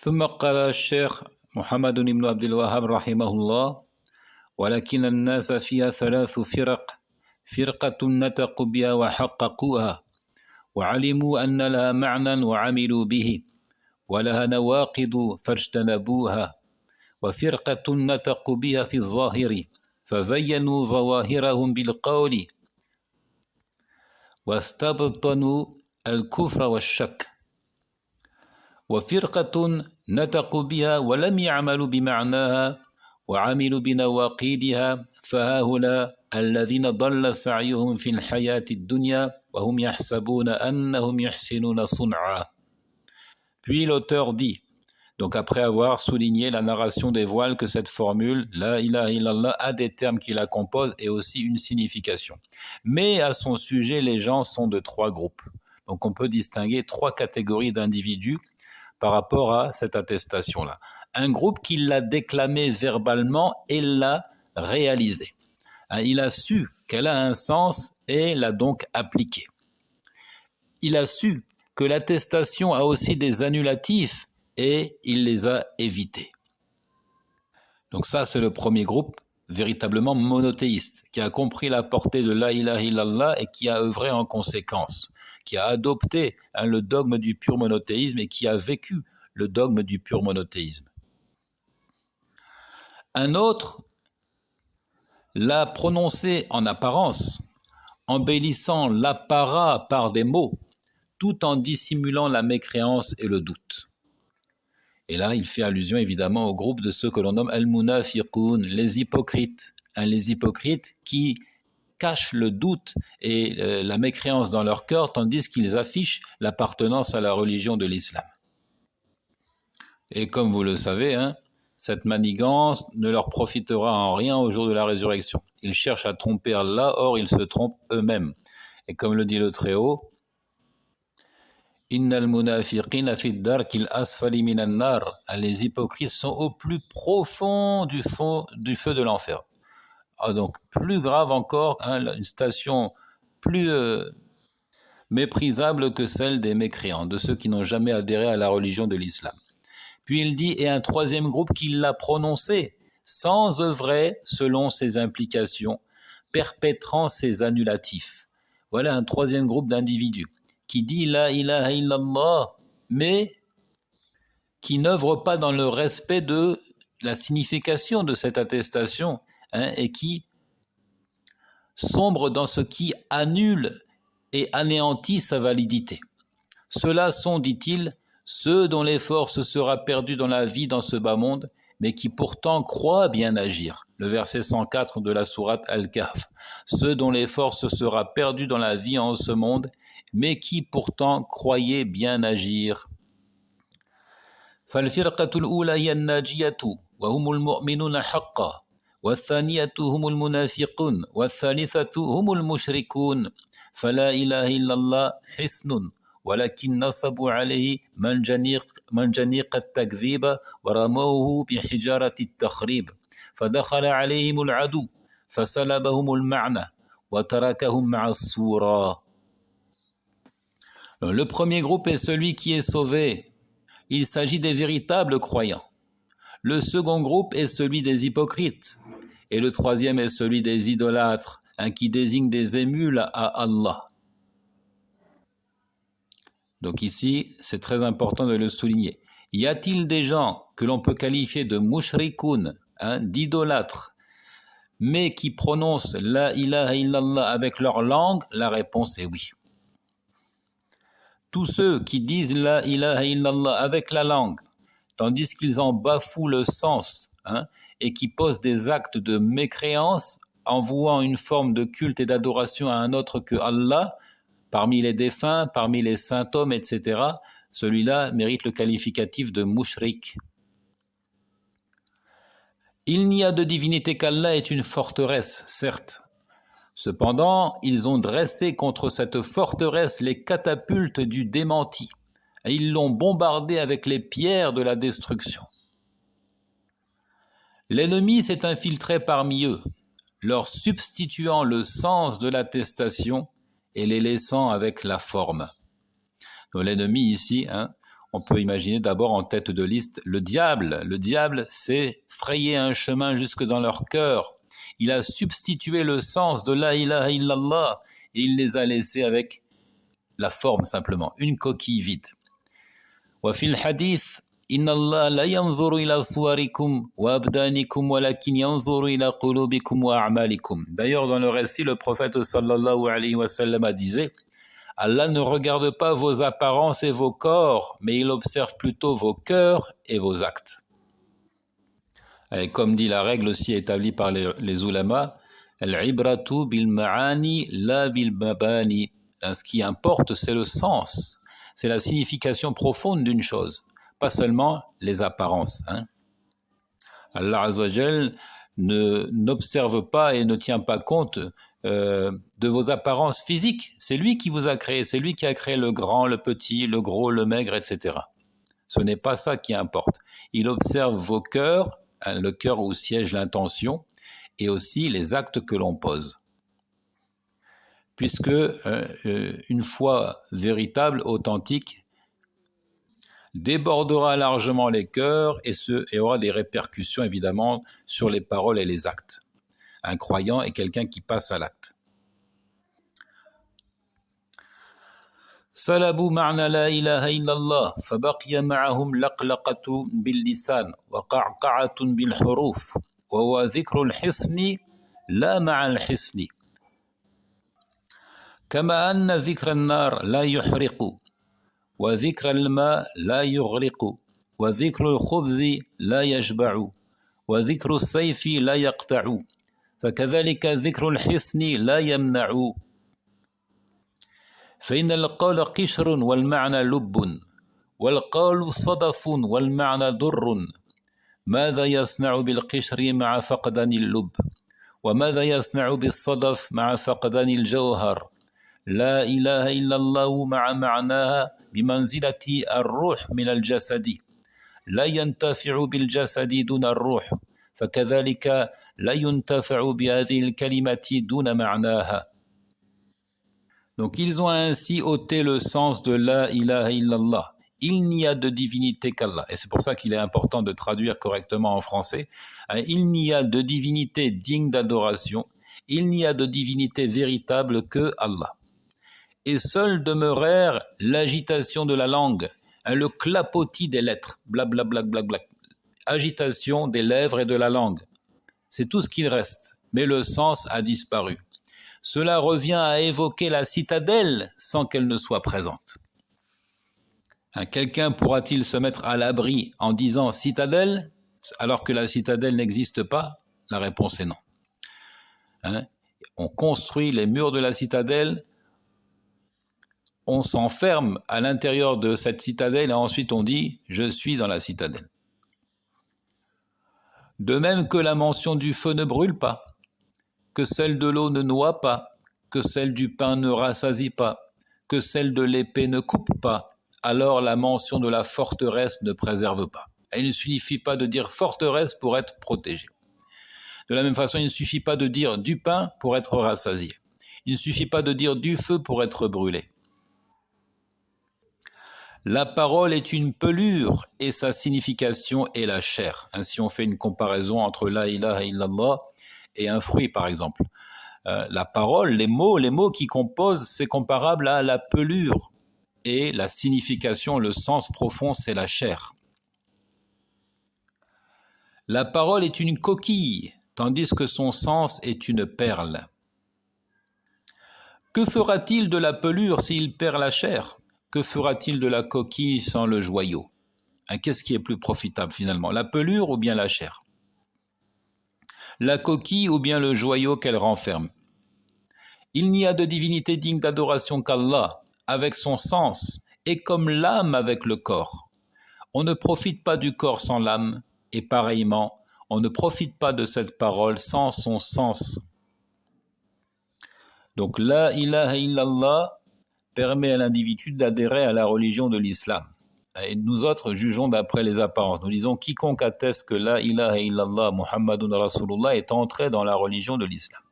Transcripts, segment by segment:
ثم قال الشيخ محمد بن عبد الوهاب رحمه الله: ولكن الناس فيها ثلاث فرق، فرقة نطقوا بها وحققوها وعلموا أن لها معنى وعملوا به، ولها نواقض فاجتنبوها، وفرقة نطقوا بها في الظاهر فزينوا ظواهرهم بالقول واستبطنوا الكفر والشك، وفرقة نطقوا بها ولم يعملوا بمعناها وعملوا بنواقيدها، فهؤلاء الذين ضل سعيهم في الحياة الدنيا وهم يحسبون أنهم يحسنون صنعا. Puis l'auteur dit, donc après avoir souligné la narration des voiles, que cette formule, la ilaha illallah, a des termes qui la composent et aussi une signification. Mais à son sujet, les gens sont de trois groupes. Donc on peut distinguer trois catégories d'individus par rapport à cette attestation-là. Un groupe qui l'a déclamée verbalement et l'a réalisée. Il a su qu'elle a un sens et l'a donc appliquée. Il a su que l'attestation a aussi des annulatifs et il les a évités. Donc ça, c'est le premier groupe véritablement monothéiste, qui a compris la portée de la ilaha illallah et qui a œuvré en conséquence, qui a adopté le dogme du pur monothéisme et qui a vécu le dogme du pur monothéisme. Un autre l'a prononcé en apparence, embellissant l'apparat par des mots, tout en dissimulant la mécréance et le doute. Et là, il fait allusion évidemment au groupe de ceux que l'on nomme al-munafiqun, les hypocrites. Les hypocrites qui cachent le doute et la mécréance dans leur cœur, tandis qu'ils affichent l'appartenance à la religion de l'islam. Et comme vous le savez, cette manigance ne leur profitera en rien au jour de la résurrection. Ils cherchent à tromper Allah, or ils se trompent eux-mêmes. Et comme le dit le Très-Haut, Innal munafiqina fi darkil asfali minan nar. Les hypocrites sont au plus profond du feu de l'enfer. Donc plus grave encore, une station plus méprisable que celle des mécréants, de ceux qui n'ont jamais adhéré à la religion de l'islam. Puis il dit, et un troisième groupe qui l'a prononcé, sans œuvrer selon ses implications, perpétrant ses annulatifs. Voilà un troisième groupe d'individus qui dit la ilaha illallah, mais qui n'œuvre pas dans le respect de la signification de cette attestation, et qui sombre dans ce qui annule et anéantit sa validité. Ceux-là sont, dit-il, ceux dont l'effort se sera perdu dans la vie dans ce bas monde, mais qui pourtant croient bien agir. Le verset 104 de la sourate Al-Kahf. Ceux dont l'effort se sera perdu dans la vie en ce monde, mais qui pourtant croyaient bien agir. فالفرقة الأولى هي الناجية وهم المؤمنون حقا والثانية هم المنافقون والثالثة هم المشركون فلا إله إلا الله حسن ولكن نصبوا عليه منجنيق التكذيب ورموه بحجارة التخريب فدخل عليهم العدو فسلبهم المعنى وتركهم مع الصورة. Le premier groupe est celui qui est sauvé. Il s'agit des véritables croyants. Le second groupe est celui des hypocrites. Et le troisième est celui des idolâtres, qui désigne des émules à Allah. Donc ici, c'est très important de le souligner. Y a-t-il des gens que l'on peut qualifier de mushrikoun, d'idolâtres, mais qui prononcent la ilaha illallah avec leur langue? La réponse est oui. Tous ceux qui disent la ilaha illallah avec la langue, tandis qu'ils en bafouent le sens, et qui posent des actes de mécréance en vouant une forme de culte et d'adoration à un autre que Allah, parmi les défunts, parmi les saints hommes, etc., celui-là mérite le qualificatif de mushrik. Il n'y a de divinité qu'Allah est une forteresse, certes. Cependant, ils ont dressé contre cette forteresse les catapultes du démenti, et ils l'ont bombardée avec les pierres de la destruction. L'ennemi s'est infiltré parmi eux, leur substituant le sens de l'attestation et les laissant avec la forme. Donc l'ennemi ici, on peut imaginer d'abord en tête de liste le diable. Le diable s'est frayé un chemin jusque dans leur cœur. Il a substitué le sens de la ilaha illallah et il les a laissés avec la forme simplement, une coquille vide. وفي الحديث إن الله لا ينظر إلى صوركم وأبدانكم ولكن ينظر إلى قلوبكم وأعمالكم. D'ailleurs, dans le récit, le prophète sallallahu alayhi wa sallam a disait Allah ne regarde pas vos apparences et vos corps, mais il observe plutôt vos cœurs et vos actes. Et comme dit la règle aussi établie par les ulama, al-ibratu bil ma'ani la bil mabani. Ce qui importe, c'est le sens, c'est la signification profonde d'une chose, pas seulement les apparences. Allah Azza wa Jal n'observe pas et ne tient pas compte de vos apparences physiques. C'est lui qui vous a créé, c'est lui qui a créé le grand, le petit, le gros, le maigre, etc. Ce n'est pas ça qui importe. Il observe vos cœurs, le cœur où siège l'intention, et aussi les actes que l'on pose. Puisque une foi véritable, authentique, débordera largement les cœurs et aura des répercussions évidemment sur les paroles et les actes. Un croyant est quelqu'un qui passe à l'acte. سلبوا معنى لا إله إلا الله فبقي معهم لقلقة باللسان وقعقعة بالحروف وهو ذكر الحصن لا مع الحصن كما أن ذكر النار لا يحرق وذكر الماء لا يغرق وذكر الخبز لا يشبع وذكر السيف لا يقطع فكذلك ذكر الحصن لا يمنع فإن القول قشر والمعنى لب والقول صدف والمعنى در ماذا يصنع بالقشر مع فقدان اللب وماذا يصنع بالصدف مع فقدان الجوهر لا إله إلا الله مع معناها بمنزلة الروح من الجسد لا ينتفع بالجسد دون الروح فكذلك لا ينتفع بهذه الكلمة دون معناها. Donc ils ont ainsi ôté le sens de la ilaha illallah. Il n'y a de divinité qu'Allah. Et c'est pour ça qu'il est important de traduire correctement en français. Il n'y a de divinité digne d'adoration. Il n'y a de divinité véritable que Allah. Et seul demeurèrent l'agitation de la langue, le clapotis des lettres, blablabla, agitation des lèvres et de la langue. C'est tout ce qu'il reste, mais le sens a disparu. Cela revient à évoquer la citadelle sans qu'elle ne soit présente. Quelqu'un pourra-t-il se mettre à l'abri en disant citadelle alors que la citadelle n'existe pas? La réponse est non. On construit les murs de la citadelle, on s'enferme à l'intérieur de cette citadelle et ensuite on dit « je suis dans la citadelle ». De même que la mention du feu ne brûle pas, que celle de l'eau ne noie pas, que celle du pain ne rassasie pas, que celle de l'épée ne coupe pas, alors la mention de la forteresse ne préserve pas. Et il ne suffit pas de dire forteresse pour être protégé. De la même façon, il ne suffit pas de dire du pain pour être rassasié. Il ne suffit pas de dire du feu pour être brûlé. La parole est une pelure et sa signification est la chair. Ainsi, on fait une comparaison entre la ilaha illallah et un fruit, par exemple. La parole, les mots qui composent, c'est comparable à la pelure. Et la signification, le sens profond, c'est la chair. La parole est une coquille, tandis que son sens est une perle. Que fera-t-il de la pelure s'il perd la chair? Que fera-t-il de la coquille sans le joyau? Qu'est-ce qui est plus profitable finalement, la pelure ou bien la chair? La coquille ou bien le joyau qu'elle renferme? Il n'y a de divinité digne d'adoration qu'Allah, avec son sens, et comme l'âme avec le corps. On ne profite pas du corps sans l'âme, et pareillement, on ne profite pas de cette parole sans son sens. Donc la ilaha illallah permet à l'individu d'adhérer à la religion de l'islam. Et nous autres jugeons d'après les apparences. Nous disons quiconque atteste que la ilaha illallah Muhammadun Rasulullah est entré dans la religion de l'islam.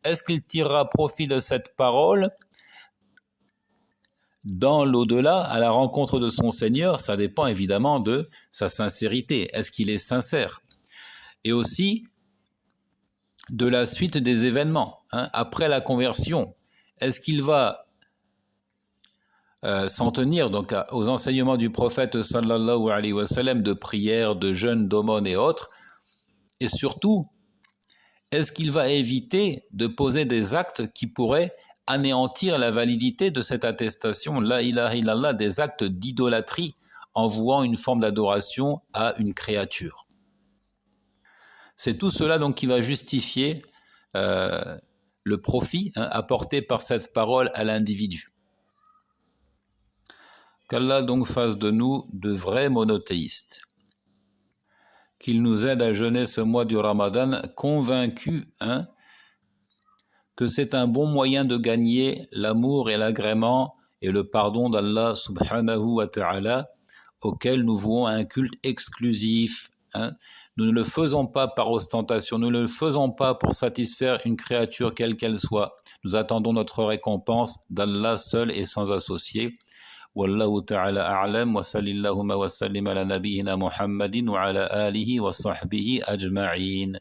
Est-ce qu'il tirera profit de cette parole dans l'au-delà, à la rencontre de son Seigneur, ça dépend évidemment de sa sincérité. Est-ce qu'il est sincère? Et aussi de la suite des événements. Après la conversion, est-ce qu'il va s'en tenir donc aux enseignements du prophète sallallahu alayhi wa sallam de prière, de jeûne, d'aumône et autres? Et surtout, est-ce qu'il va éviter de poser des actes qui pourraient anéantir la validité de cette attestation, la ilaha illallah, des actes d'idolâtrie en vouant une forme d'adoration à une créature? C'est tout cela donc qui va justifier le profit apporté par cette parole à l'individu. Qu'Allah donc fasse de nous de vrais monothéistes. Qu'il nous aide à jeûner ce mois du Ramadan convaincus que c'est un bon moyen de gagner l'amour et l'agrément et le pardon d'Allah subhanahu wa ta'ala, auquel nous vouons un culte exclusif. Nous ne le faisons pas par ostentation, nous ne le faisons pas pour satisfaire une créature quelle qu'elle soit. Nous attendons notre récompense d'Allah seul et sans associé. Wallahu ta'ala a'lam wa sallallahu wa sallim ala nabiyyina Muhammadin wa ala alihi wa sahbihi ajma'in.